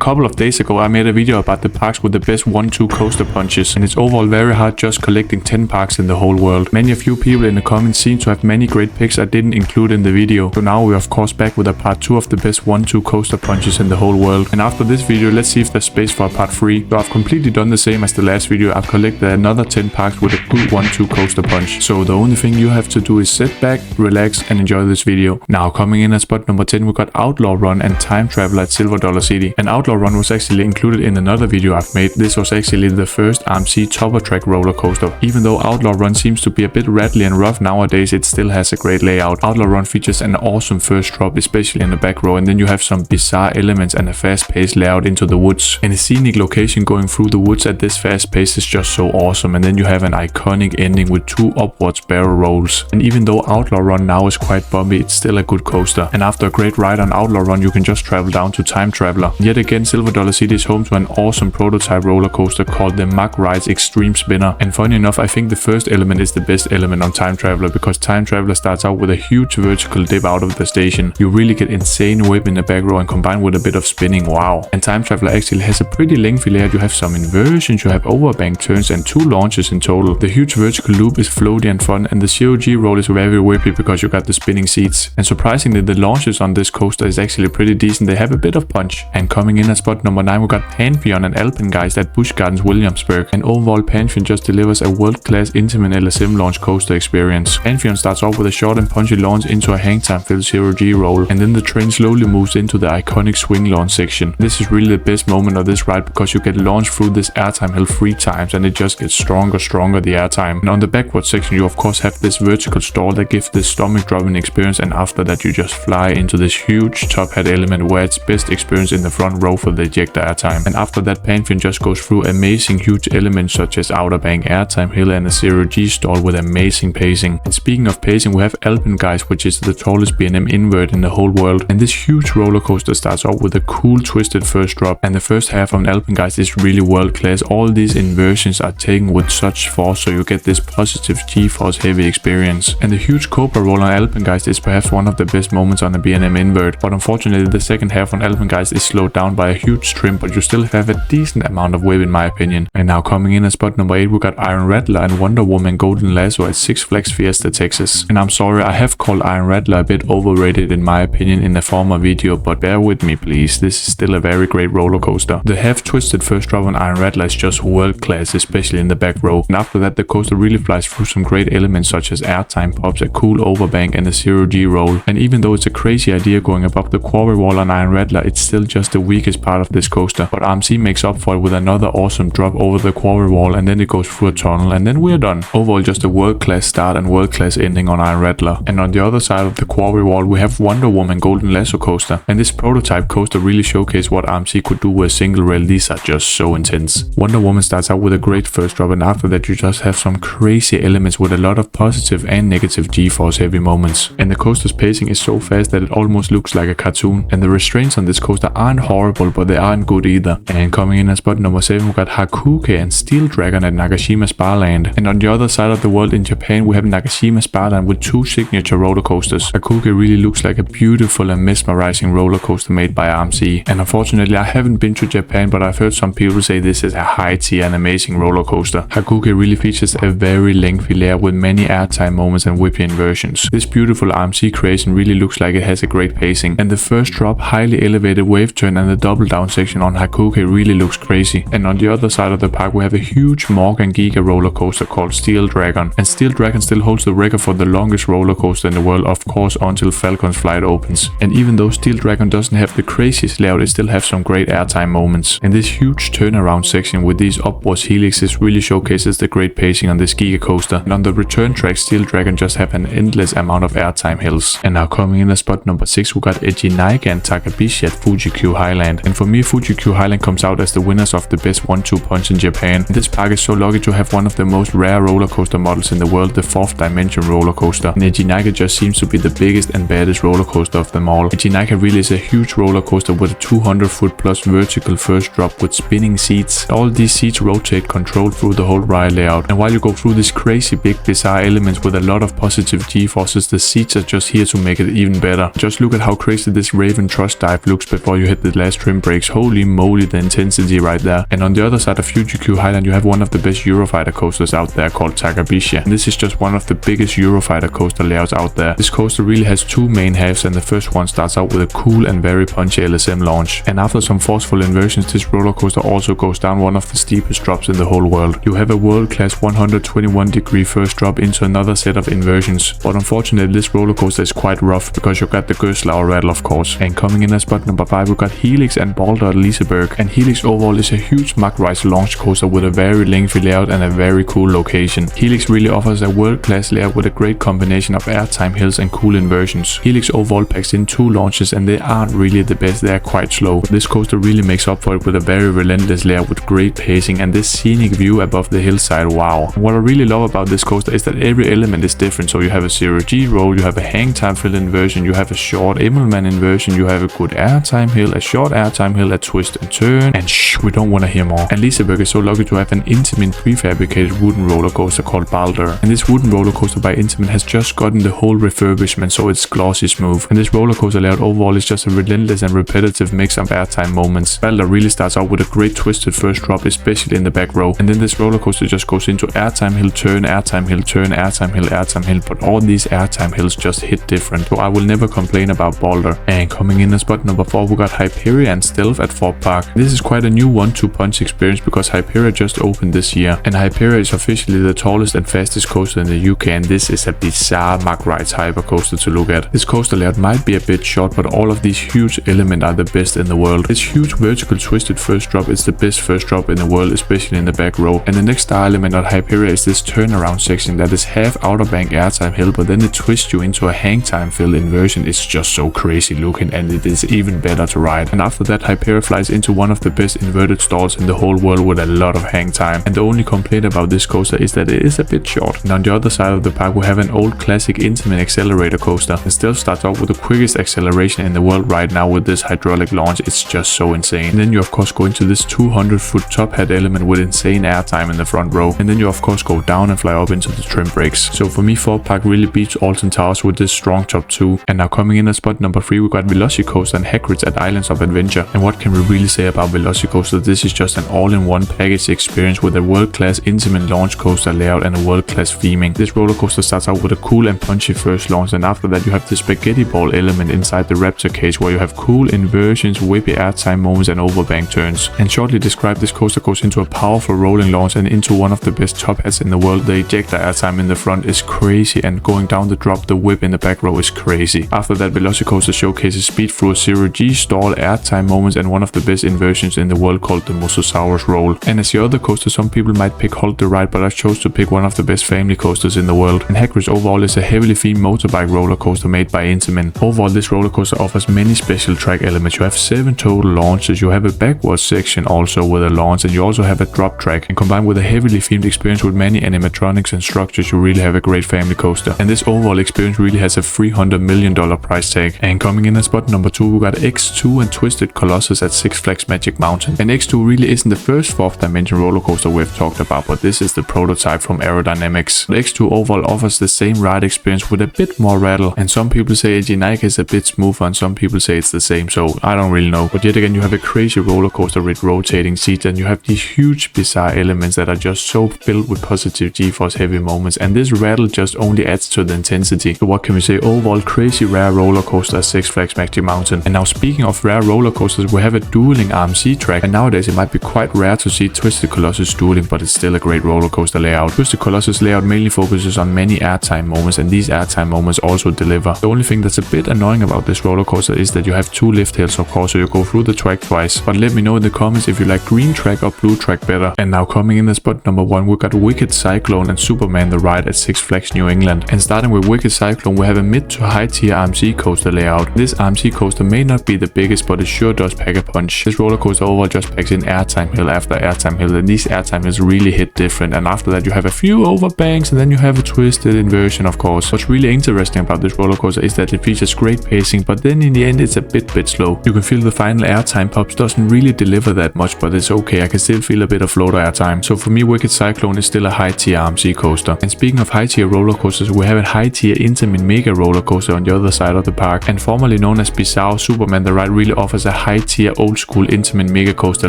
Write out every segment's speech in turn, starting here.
couple of days ago I made a video about the parks with the best 1-2 coaster punches, and it's overall very hard just collecting 10 parks in the whole world. Many of you people in the comments seem to have many great picks I didn't include in the video, so now we're of course back with a part 2 of the best 1-2 coaster punches in the whole world. And after this video, let's see if there's space for a part 3. So I've completely done the same as the last video. I've collected another 10 parks with a good 1-2 coaster punch. So the only thing you have to do is sit back, relax and enjoy this video. Now coming in at spot number 10, we got Outlaw Run and Time Traveler at Silver Dollar City. And Outlaw Run was actually included in another video I've made. This was actually the first RMC topper track roller coaster. Even though Outlaw Run seems to be a bit rattly and rough nowadays, it still has a great layout. Outlaw Run features an awesome first drop, especially in the back row, and then you have some bizarre elements and a fast-paced layout into the woods. And a scenic location going through the woods at this fast pace is just so awesome. And then you have an iconic ending with 2 upwards barrel rolls. And even though Outlaw Run now is quite bumpy, it's still a good coaster. And after a great ride on Outlaw Run, you can just travel down to Time Traveler. Yet again, Silver Dollar City is home to an awesome prototype roller coaster called the Mack Rides Extreme Spinner. And funny enough, I think the first element is the best element on Time Traveler, because Time Traveler starts out with a huge vertical dip out of the station. You really get insane whip in the back row and combined with a bit of spinning, wow. And Time Traveler actually has a pretty lengthy layout. You have some inversions, you have overbank turns and 2 launches in total. The huge vertical loop is floaty and fun, and the 0G roll is very whippy because you got the spinning seats. And surprisingly, the launches on this coaster is actually pretty decent. They have a bit of punch. And coming in at spot number 9, we got Pantheon and Alpengeist at Busch Gardens Williamsburg. And overall, Pantheon just delivers a world-class intimate LSM launch coaster experience. Pantheon starts off with a short and punchy launch into a hang time filled 0G roll, and then the train slowly moves into the iconic swing launch section. This is really the best moment of this ride because you get launched through this airtime hill 3 times and it just gets stronger the airtime. And on the backward section you of course have this vertical stall that gives this stomach dropping experience, and after that you just fly into this huge top hat element where it's best experience in the front row for the ejector airtime. And after that, Pantheon just goes through amazing huge elements such as outer bank, airtime hill and a 0G stall with amazing pacing. And speaking of pacing, we have Alpengeist, which is the tallest B&M invert in the whole world. And this huge roller coaster starts off with a cool twisted first drop, and the first half of Alpengeist is really world class. All these inversions are taken with such force, so you get this positive G-force heavy experience. And the huge Cobra roll on Alpengeist is perhaps one of the best moments on a B&M invert, but unfortunately the second half on Alpengeist is slowed down by a huge trim, but you still have a decent amount of whip in my opinion. And now coming in at spot number 8, we got Iron Rattler and Wonder Woman Golden Lasso at Six Flags Fiesta, Texas. And I'm sorry, I have called Iron Rattler a bit overrated in my opinion in a former video, but bear with me please, this is still a very great roller coaster. The half twisted first drop on Iron Rattler is just world class, especially in the back row. And after that the coaster really flies through some great elements such as airtime pops, a cool overbank and a 0G roll. And even though it's a crazy idea going above the quarry wall on Iron Rattler, it's still just the weakest part of this coaster. But RMC makes up for it with another awesome drop over the quarry wall, and then it goes through a tunnel, and then we're done. Overall just a world class start and world class ending on Iron Rattler. And on the other side of the quarry wall we have Wonder Woman Golden Lasso coaster. And this prototype coaster really showcased what RMC could do with a single rail. These are just so intense. Wonder Woman starts out with a great first drop, and after that you just have some crazy elements with a lot of positive and negative G-force heavy moments. And the coaster's pacing is so fast that it almost looks like a cartoon. And the restraints on this coaster aren't horrible, but they aren't good either. And coming in at spot number 7, we got Hakuke and Steel Dragon at Nagashima Spa Land. And on the other side of the world in Japan we have Nagashima Spa Land with 2 signature roller coasters. Hakuke really looks like a beautiful and mesmerizing roller coaster made by RMC. And unfortunately I haven't been to Japan, but I've heard some people say this is a high tier and amazing roller coaster. Hakuke really features a very lengthy layout with many airtime moments and whippy inversions. This beautiful RMC creation really looks like it has a great pacing. And the first drop, highly elevated wave turn and the double down section on Hakuke really looks crazy. And on the other side of the park we have a huge Morgan Giga roller coaster called Steel Dragon. And Steel Dragon still holds the record for the longest roller coaster in the world, of course until Falcon's Flight opens. And even though Steel Dragon doesn't have the craziest layout, it still has some great airtime moments. And this huge turnaround section with these upwards helixes really showcases the great pacing on this Giga coaster. And on the return track, Steel Dragon just have an endless amount of airtime hills. And now coming in at spot number 6, we got Ejinaika and Takabishi at Fuji-Q Highland. And for me, Fuji-Q Highland comes out as the winners of the best 1-2 punch in Japan. And this park is so lucky to have one of the most rare roller coaster models in the world, the 4th dimension roller coaster. And Ejinaika just seems to be the biggest and baddest roller coaster of them all. Ejinaika really is a huge roller coaster with a 200-foot plus vertical first drop with spinning seats. All these seats rotate controlled through the whole ride layout. And while you go through this crazy big bizarre elements with a lot of positive G-forces, the seats are just here to make it even better. Just look at how crazy this Raven Trust dive looks before you hit the last trim trim brakes. Holy moly, the intensity right there. And on the other side of Fuji-Q Highland, you have one of the best Eurofighter coasters out there called Nagashima. And this is just one of the biggest Eurofighter coaster layouts out there. This coaster really has two main halves, and the first one starts out with a cool and very punchy LSM launch. And after some forceful inversions, this roller coaster also goes down one of the steepest drops in the whole world. You have a world-class 121-degree first drop into another set of inversions. But unfortunately, this roller coaster is quite rough because you got the Gerslauer rattle, of course. And coming in at spot number 5, we got Helix and Boulder at Liseberg. And Helix overall is a huge mud rise launch coaster with a very lengthy layout and a very cool location. Helix really offers a world-class layout with a great combination of airtime hills and cool inversions. Helix overall packs in 2 launches, and they aren't really the best, they are quite slow. This coaster really makes up for it with a very relentless layout with great pacing and this scenic view above the hillside. Wow. And what I really love about this coaster is that every element is different. So you have a 0G roll, you have a hang time fill inversion, you have a short Immelman inversion, you have a good airtime hill, a short airtime hill, a twist and turn, and shh, we don't want to hear more. And Liseberg is so lucky to have an Intamin prefabricated wooden roller coaster called Balder. And this wooden roller coaster by Intamin has just gotten the whole refurbishment, so it's glossy smooth. And this roller coaster layout overall is just a relentless and repetitive mix of airtime moments. Balder really starts out with a great twisted first drop, especially in the back row. And then this roller coaster just goes into airtime hill, turn, airtime hill, turn, airtime hill, airtime hill. But all these airtime hills just hit different. So I will never complain about Balder. And coming in at spot number 4, we got Hyperia and Stealth at Thorpe Park. This is quite a new 1-2 punch experience because Hyperia just opened this year. And Hyperia is officially the tallest and fastest coaster in the UK, and this is a bizarre mug rides hyper coaster to look at. This coaster layout might be a bit short, but all of these huge elements are the best in the world. This huge vertical twisted first drop is the best first drop in the world, especially in the back row. And the next star element on Hyperia is this turnaround section that is half outer bank airtime hill, but then it twists you into a hang time fill inversion. It's just so crazy looking, and it is even better to ride. And after that, Hyperia flies into one of the best inverted stalls in the whole world with a lot of hang time. And the only complaint about this coaster is that it is a bit short. And on the other side of the park, we have an old classic Intamin accelerator coaster. It still starts off with the quickest acceleration in the world right now with this hydraulic launch. It's just so insane. And then you of course go into this 200-foot top hat element with insane airtime in the front row. And then you of course go down and fly up into the trim brakes. So for me, Thorpe Park really beats Alton Towers with this strong top 2. And now coming in at spot number 3, we got Velocicoaster and Hagrid's at Islands of Adventure. And what can we really say about Velocicoaster? This is just an all-in-one package experience with a world-class Intamin launch coaster layout and a world-class theming. This roller coaster starts out with a cool and punchy first launch, and after that you have the spaghetti ball element inside the Raptor cage where you have cool inversions, whippy airtime moments and overbank turns. And shortly described, this coaster goes into a powerful rolling launch and into one of the best top hats in the world. The ejector airtime in the front is crazy, and going down the drop, the whip in the back row is crazy. After that, Velocicoaster showcases speed through a 0G stall, airtime moments and one of the best inversions in the world called the Mosasaurus roll. And as the other coaster, some people might pick Halt the Ride, but I chose to pick one of the best family coasters in the world. And Hagrid's overall is a heavily themed motorbike roller coaster made by Intamin. Overall, this roller coaster offers many special track elements. You have 7 total launches, you have a backwards section also with a launch, and you also have a drop track. And combined with a heavily themed experience with many animatronics and structures, you really have a great family coaster. And this overall experience really has a $300 million price tag. And coming in at spot number 2, we got X2 and Twisted Colossus at Six Flags Magic Mountain. And X2 really isn't the first 4th dimension roller coaster we've talked about, but this is the prototype from Aerodynamics. The X2 overall offers the same ride experience with a bit more rattle, and some people say Nike is a bit smoother and some people say it's the same, so I don't really know. But yet again, you have a crazy roller coaster with rotating seats, and you have these huge bizarre elements that are just so filled with positive G-force heavy moments, and this rattle just only adds to the intensity. So what can we say? Overall, crazy rare roller coaster at Six Flags Magic Mountain. And now speaking of rare roller coasters, we have a dueling RMC track, and nowadays it might be quite rare to see Twisted Colossus dueling, but it's still a great roller coaster layout. Twisted Colossus layout mainly focuses on many airtime moments, and these airtime moments also deliver. The only thing that's a bit annoying about this roller coaster is that you have 2 lift hills, of course, so you go through the track twice. But let me know in the comments if you like green track or blue track better. And now coming in at spot number 1, we got Wicked Cyclone and Superman the Ride at Six Flags New England. And starting with Wicked Cyclone, we have a mid to high tier RMC coaster layout. This RMC coaster may not be the biggest, but it sure does pack a punch. This roller coaster overall just packs in airtime hill after airtime hill, and these airtime hills really hit different. And after that, you have a few overbanks, and then you have a twisted inversion, of course. What's really interesting about this roller coaster is that it features great pacing, but then in the end it's a bit slow. You can feel the final airtime pops doesn't really deliver that much, but it's okay. I can still feel a bit of floater airtime. So for me, Wicked Cyclone is still a high tier RMC coaster. And speaking of high tier roller coasters, we have a high tier Intamin Mega roller coaster on the other side of the park. And formerly known as Bizarro, Superman the Ride really offers a high tier old school intimate mega coaster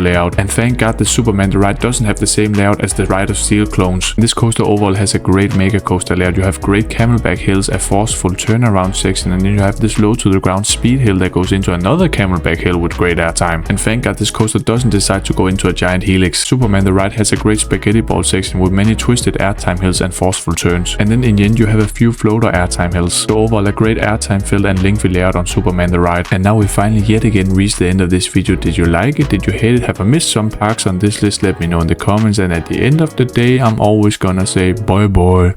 layout. And thank god the Superman the Ride doesn't have the same layout as the Ride of Steel clones. This coaster overall has a great mega coaster layout. You have great camelback hills, a forceful turnaround section, and then you have this low to the ground speed hill that goes into another camelback hill with great airtime. And thank god this coaster doesn't decide to go into a giant helix. Superman the Ride has a great spaghetti ball section with many twisted airtime hills and forceful turns. And then in the end you have a few floater airtime hills. So overall a great airtime filled and lengthy layout on Superman the Ride. And now we finally yet again reached the end of this video. Did you like it? Did you hate it? Have I missed some parks on this list? Let me know in the comments, and at the end of the day I'm always gonna say bye bye.